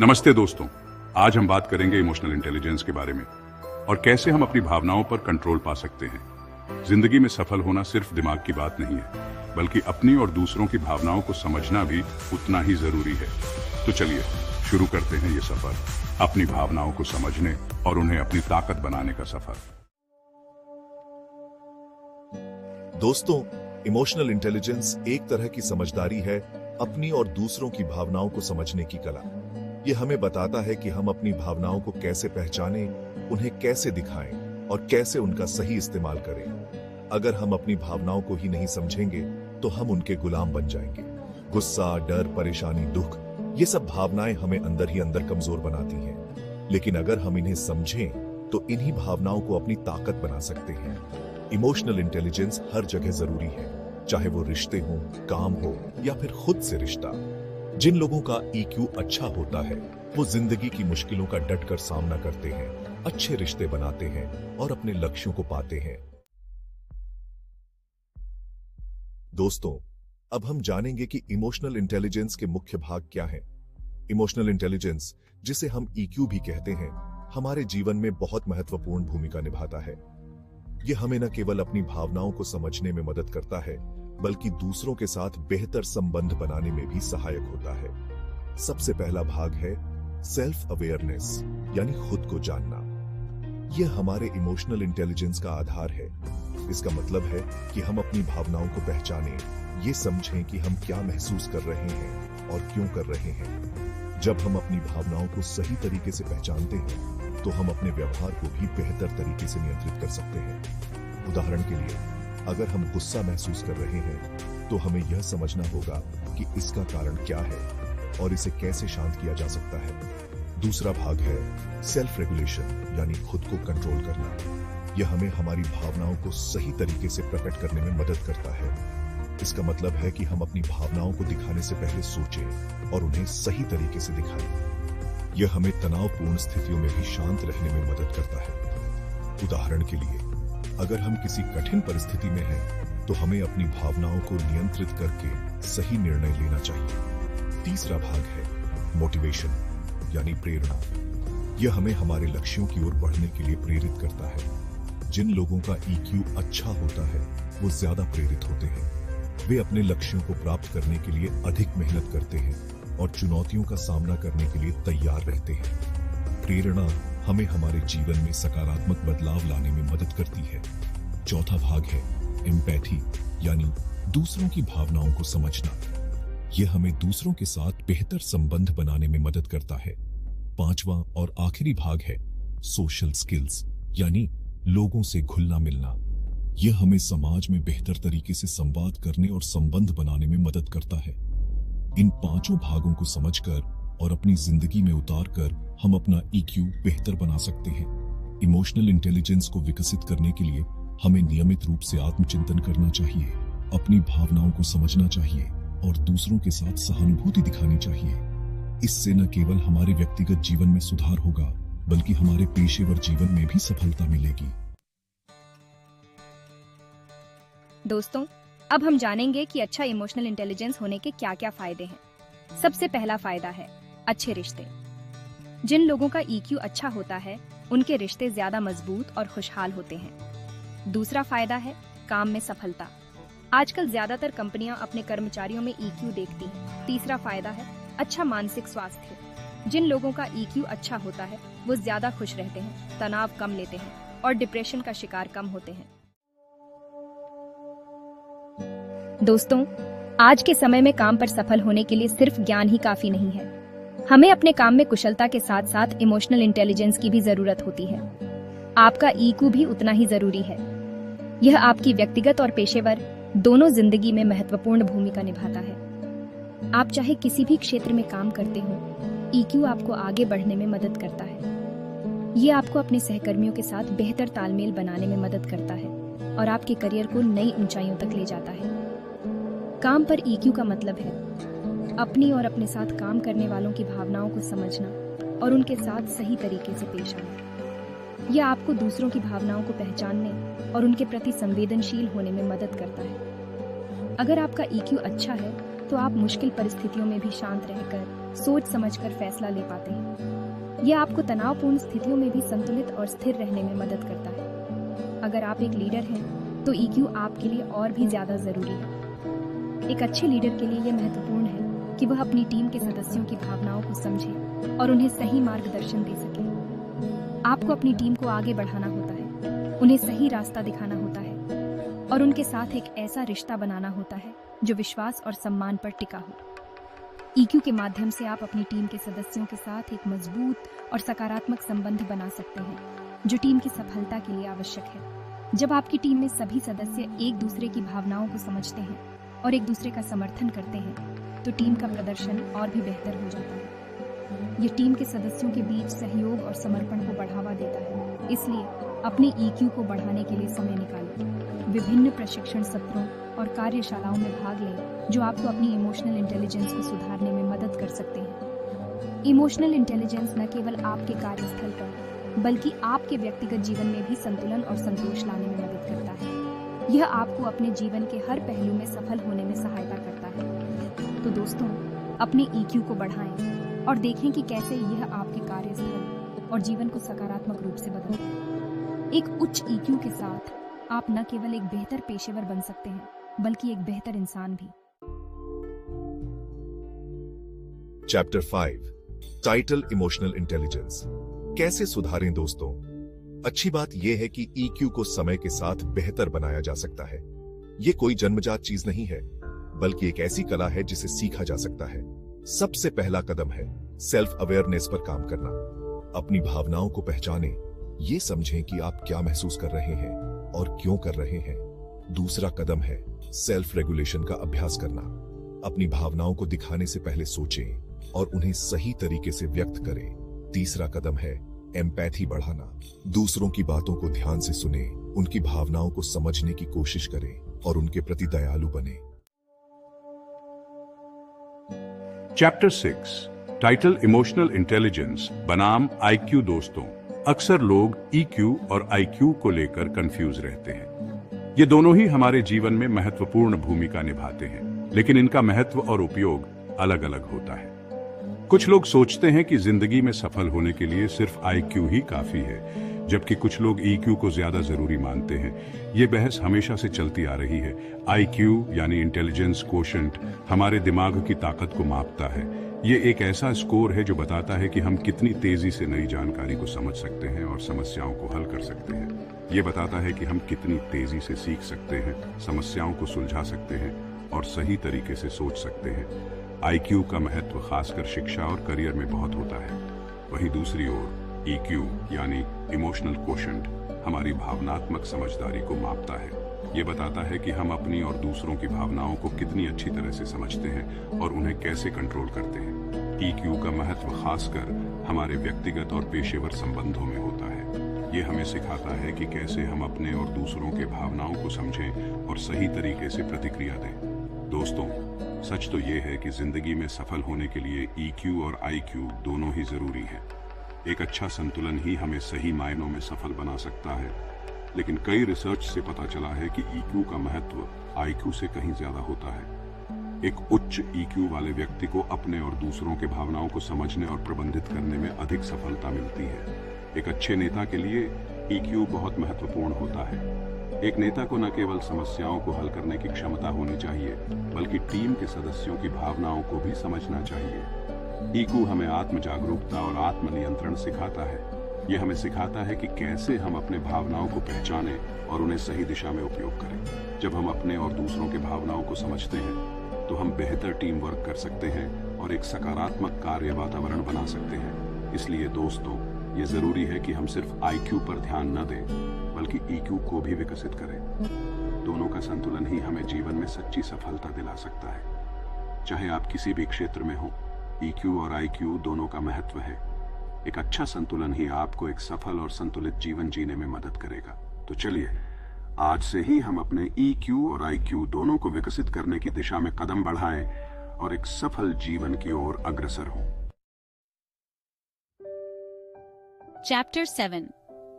नमस्ते दोस्तों। आज हम बात करेंगे इमोशनल इंटेलिजेंस के बारे में और कैसे हम अपनी भावनाओं पर कंट्रोल पा सकते हैं। जिंदगी में सफल होना सिर्फ दिमाग की बात नहीं है, बल्कि अपनी और दूसरों की भावनाओं को समझना भी उतना ही जरूरी है। तो चलिए शुरू करते हैं ये सफर, अपनी भावनाओं को समझने और उन्हें अपनी ताकत बनाने का सफर। दोस्तों, इमोशनल इंटेलिजेंस एक तरह की समझदारी है, अपनी और दूसरों की भावनाओं को समझने की कला। ये हमें बताता है कि हम अपनी भावनाओं को कैसे पहचानें, उन्हें कैसे दिखाएं और कैसे उनका सही इस्तेमाल करें। अगर हम अपनी भावनाओं को ही नहीं समझेंगे तो हम उनके गुलाम बन जाएंगे। गुस्सा, डर, परेशानी, दुख, ये सब भावनाएं हमें अंदर ही अंदर कमजोर बनाती हैं। लेकिन अगर हम इन्हें समझें तो इन्हीं भावनाओं को अपनी ताकत बना सकते हैं। इमोशनल इंटेलिजेंस हर जगह जरूरी है, चाहे वो रिश्ते हो, काम हो या फिर खुद से रिश्ता। जिन लोगों का EQ अच्छा होता है वो जिंदगी की मुश्किलों का डटकर सामना करते हैं, अच्छे रिश्ते बनाते हैं और अपने लक्ष्यों को पाते हैं। दोस्तों, अब हम जानेंगे कि इमोशनल इंटेलिजेंस के मुख्य भाग क्या हैं। इमोशनल इंटेलिजेंस, जिसे हम EQ भी कहते हैं, हमारे जीवन में बहुत महत्वपूर्ण भूमिका निभाता है। यह हमें न केवल अपनी भावनाओं को समझने में मदद करता है, बल्कि दूसरों के साथ बेहतर संबंध बनाने में भी सहायक होता है। सबसे पहला भाग है सेल्फ अवेयरनेस, यानी खुद को जानना। यह हमारे इमोशनल इंटेलिजेंस का आधार है। इसका मतलब है कि हम अपनी भावनाओं को पहचानें, ये समझें कि हम क्या महसूस कर रहे हैं और क्यों कर रहे हैं। जब हम अपनी भावनाओं को सही तरीके से पहचानते हैं तो हम अपने व्यवहार को भी बेहतर तरीके से नियंत्रित कर सकते हैं। उदाहरण के लिए, अगर हम गुस्सा महसूस कर रहे हैं तो हमें यह समझना होगा कि इसका कारण क्या है और इसे कैसे शांत किया जा सकता है। दूसरा भाग है सेल्फ रेगुलेशन, यानी खुद को कंट्रोल करना। यह हमें हमारी भावनाओं को सही तरीके से प्रकट करने में मदद करता है। इसका मतलब है कि हम अपनी भावनाओं को दिखाने से पहले सोचें और उन्हें सही तरीके से दिखाएं। यह हमें तनावपूर्ण स्थितियों में भी शांत रहने में मदद करता है। उदाहरण के लिए, अगर हम किसी कठिन परिस्थिति में हैं, तो हमें अपनी भावनाओं को नियंत्रित करके सही निर्णय लेना चाहिए। तीसरा भाग है मोटिवेशन, यानी प्रेरणा। यह हमें हमारे लक्ष्यों की ओर बढ़ने के लिए प्रेरित करता है। जिन लोगों का EQ अच्छा होता है वो ज्यादा प्रेरित होते हैं। वे अपने लक्ष्यों को प्राप्त करने के लिए अधिक मेहनत करते हैं और चुनौतियों का सामना करने के लिए तैयार रहते हैं। प्रेरणा हमें हमारे जीवन में सकारात्मक बदलाव लाने में मदद करती है। चौथा भाग है एम्पैथी, यानी दूसरों की भावनाओं को समझना। यह हमें दूसरों के साथ बेहतर संबंध बनाने में मदद करता है। पांचवा और आखिरी भाग है सोशल स्किल्स, यानी लोगों से घुलना मिलना। यह हमें समाज में बेहतर तरीके से संवाद करने और संबंध बनाने में मदद करता है। इन पांचों भागों को समझकर और अपनी जिंदगी में उतारकर हम अपना EQ बेहतर बना सकते हैं। इमोशनल इंटेलिजेंस को विकसित करने के लिए हमें नियमित रूप से आत्मचिंतन करना चाहिए, अपनी भावनाओं को समझना चाहिए और दूसरों के साथ सहानुभूति दिखानी चाहिए। इससे न केवल हमारे व्यक्तिगत जीवन में सुधार होगा, बल्कि हमारे पेशेवर जीवन में भी सफलता मिलेगी। दोस्तों, अब हम जानेंगे कि अच्छा इमोशनल इंटेलिजेंस होने के क्या-क्या फायदे हैं। सबसे पहला फायदा है अच्छे रिश्ते। जिन लोगों का EQ अच्छा होता है उनके रिश्ते ज्यादा मजबूत और खुशहाल होते हैं। दूसरा फायदा है काम में सफलता। आजकल ज्यादातर कंपनियां अपने कर्मचारियों में EQ देखती हैं। तीसरा फायदा है अच्छा मानसिक स्वास्थ्य। जिन लोगों का EQ अच्छा होता है वो ज्यादा खुश रहते हैं, तनाव कम लेते हैं और डिप्रेशन का शिकार कम होते हैं। दोस्तों, आज के समय में काम पर सफल होने के लिए सिर्फ ज्ञान ही काफी नहीं है। हमें अपने काम में कुशलता के साथ साथ इमोशनल इंटेलिजेंस की भी जरूरत होती है। आपका EQ भी उतना ही जरूरी है। यह आपकी व्यक्तिगत और पेशेवर दोनों जिंदगी में महत्वपूर्ण भूमिका निभाता है। आप चाहे किसी भी क्षेत्र में काम करते हो, EQ आपको आगे बढ़ने में मदद करता है। ये आपको अपने सहकर्मियों के साथ बेहतर तालमेल बनाने में मदद करता है और आपके करियर को नई ऊंचाइयों तक ले जाता है। काम पर EQ का मतलब है अपनी और अपने साथ काम करने वालों की भावनाओं को समझना और उनके साथ सही तरीके से पेश आना। यह आपको दूसरों की भावनाओं को पहचानने और उनके प्रति संवेदनशील होने में मदद करता है। अगर आपका EQ अच्छा है तो आप मुश्किल परिस्थितियों में भी शांत रहकर सोच समझकर फैसला ले पाते हैं। यह आपको तनावपूर्ण स्थितियों में भी संतुलित और स्थिर रहने में मदद करता है। अगर आप एक लीडर हैं तो ईक्यू आपके लिए और भी ज्यादा जरूरी है। एक अच्छे लीडर के लिए यह महत्वपूर्ण है कि वह अपनी टीम के सदस्यों की भावनाओं को समझे और उन्हें सही मार्गदर्शन दे सके। आपको अपनी टीम को आगे बढ़ाना होता है, उन्हें सही रास्ता दिखाना होता है और उनके साथ एक ऐसा रिश्ता बनाना होता है जो विश्वास और सम्मान पर टिका हो। ईक्यू के माध्यम से आप अपनी टीम के सदस्यों के साथ एक मजबूत और सकारात्मक संबंध बना सकते हैं, जो टीम की सफलता के लिए आवश्यक है। जब आपकी टीम में सभी सदस्य एक दूसरे की भावनाओं को समझते हैं और एक दूसरे का समर्थन करते हैं, तो टीम का प्रदर्शन और भी बेहतर हो जाता है। ये टीम के सदस्यों के बीच सहयोग और समर्पण को बढ़ावा देता है। इसलिए अपने ईक्यू को बढ़ाने के लिए समय निकालें। विभिन्न प्रशिक्षण सत्रों और कार्यशालाओं में भाग लें जो आपको अपनी इमोशनल इंटेलिजेंस को सुधारने में मदद कर सकते हैं। इमोशनल इंटेलिजेंस न केवल आपके कार्यस्थल पर बल्कि आपके व्यक्तिगत जीवन में भी संतुलन और संतोष लाने में मदद करता है। यह आपको अपने जीवन के हर पहलू में सफल होने में सहायता करता है। तो दोस्तों, अपने ईक्यू को बढ़ाएं और देखें कि कैसे यह आपके कार्यस्थल और जीवन को सकारात्मक रूप से बदलता है। एक उच्च ईक्यू के साथ आप न केवल एक बेहतर पेशेवर बन सकते हैं बल्कि एक बेहतर इंसान भी। चैप्टर 5 टाइटल इमोशनल इंटेलिजेंस कैसे सुधारें दोस्तों। अच्छी बात यह है कि ईक्यू को समय के साथ बेहतर बनाया जा सकता है। यह कोई जन्मजात चीज नहीं है बल्कि एक ऐसी कला है जिसे सीखा जा सकता है। सबसे पहला कदम है सेल्फ अवेयरनेस पर काम करना। अपनी भावनाओं को पहचानें, ये समझें कि आप क्या महसूस कर रहे हैं और क्यों कर रहे हैं। दूसरा कदम है सेल्फ रेगुलेशन का अभ्यास करना। अपनी भावनाओं को दिखाने से पहले सोचें और उन्हें सही तरीके से व्यक्त करें। तीसरा कदम है एम्पैथी बढ़ाना। दूसरों की बातों को ध्यान से सुनें, उनकी भावनाओं को समझने की कोशिश करें और उनके प्रति दयालु बनें। चैप्टर 6 टाइटल इमोशनल इंटेलिजेंस बनाम आईक्यू। दोस्तों, अक्सर लोग ईक्यू और आईक्यू को लेकर कंफ्यूज रहते हैं। ये दोनों ही हमारे जीवन में महत्वपूर्ण भूमिका निभाते हैं, लेकिन इनका महत्व और उपयोग अलग अलग होता है। कुछ लोग सोचते हैं कि जिंदगी में सफल होने के लिए सिर्फ आईक्यू ही काफी है, जबकि कुछ लोग ईक्यू को ज्यादा जरूरी मानते हैं। ये बहस हमेशा से चलती आ रही है। आईक्यू यानी इंटेलिजेंस कोशेंट हमारे दिमाग की ताकत को मापता है। ये एक ऐसा स्कोर है जो बताता है कि हम कितनी तेजी से नई जानकारी को समझ सकते हैं और समस्याओं को हल कर सकते हैं। ये बताता है कि हम कितनी तेजी से सीख सकते हैं, समस्याओं को सुलझा सकते हैं और सही तरीके से सोच सकते हैं। आईक्यू का महत्व खासकर शिक्षा और करियर में बहुत होता है। वहीं दूसरी ओर ईक्यू यानी इमोशनल कोशेंट हमारी भावनात्मक समझदारी को मापता है। ये बताता है कि हम अपनी और दूसरों की भावनाओं को कितनी अच्छी तरह से समझते हैं और उन्हें कैसे कंट्रोल करते हैं। ईक्यू का महत्व खासकर हमारे व्यक्तिगत और पेशेवर संबंधों में होता है। ये हमें सिखाता है कि कैसे हम अपने और दूसरों के भावनाओं को समझें और सही तरीके से प्रतिक्रिया दें। दोस्तों, सच तो ये है कि जिंदगी में सफल होने के लिए ईक्यू और आईक्यू दोनों ही जरूरी हैं। एक अच्छा संतुलन ही हमें सही मायनों में सफल बना सकता है, लेकिन कई रिसर्च से पता चला है कि ईक्यू का महत्व आईक्यू से कहीं ज्यादा होता है। एक उच्च ईक्यू वाले व्यक्ति को अपने और दूसरों के भावनाओं को समझने और प्रबंधित करने में अधिक सफलता मिलती है। एक अच्छे नेता के लिए ईक्यू बहुत महत्वपूर्ण होता है। एक नेता को न केवल समस्याओं को हल करने की क्षमता होनी चाहिए, बल्कि टीम के सदस्यों की भावनाओं को भी समझना चाहिए। ईक्यू हमें आत्म जागरूकता और आत्मनियंत्रण सिखाता है। यह हमें सिखाता है कि कैसे हम अपने भावनाओं को पहचानें और उन्हें सही दिशा में उपयोग करें। जब हम अपने और दूसरों के भावनाओं को समझते हैं, तो हम बेहतर टीम वर्क कर सकते हैं और एक सकारात्मक कार्य वातावरण बना सकते हैं। इसलिए दोस्तों, ये जरूरी है कि हम सिर्फ आईक्यू पर ध्यान न दें, बल्कि ईक्यू को भी विकसित करें। दोनों का संतुलन ही हमें जीवन में सच्ची सफलता दिला सकता है। चाहे आप किसी भी क्षेत्र में हो, ईक्यू और आईक्यू दोनों का महत्व है। एक अच्छा संतुलन ही आपको एक सफल और संतुलित जीवन जीने में मदद करेगा। तो चलिए, आज से ही हम अपने ईक्यू और आईक्यू दोनों को विकसित करने की दिशा में कदम बढ़ाएं और एक सफल जीवन की ओर अग्रसर हों। चैप्टर 7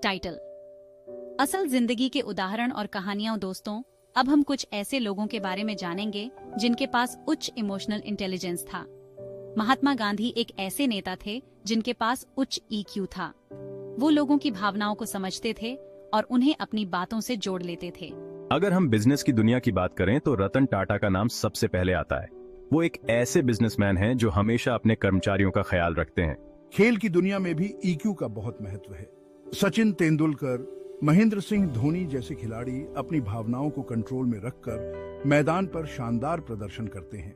टाइटल असल जिंदगी के उदाहरण और कहानियां। दोस्तों, अब हम कुछ ऐसे लोगों के बारे में जानेंगे जिनके पास उच्च इमोशनल इंटेलिजेंस था। महात्मा गांधी एक ऐसे नेता थे जिनके पास उच्च EQ था। वो लोगों की भावनाओं को समझते थे और उन्हें अपनी बातों से जोड़ लेते थे। अगर हम बिजनेस की दुनिया की बात करें तो रतन टाटा का नाम सबसे पहले आता है। वो एक ऐसे बिजनेसमैन हैं जो हमेशा अपने कर्मचारियों का ख्याल रखते हैं। खेल की दुनिया में भी EQ का बहुत महत्व है। सचिन तेंदुलकर, महेंद्र सिंह धोनी जैसे खिलाड़ी अपनी भावनाओं को कंट्रोल में रखकर मैदान पर शानदार प्रदर्शन करते हैं।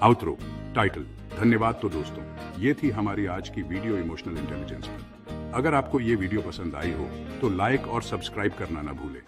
Outro title. धन्यवाद। तो दोस्तों, ये थी हमारी आज की वीडियो इमोशनल इंटेलिजेंस पर। अगर आपको ये वीडियो पसंद आई हो तो लाइक और सब्सक्राइब करना ना भूलें।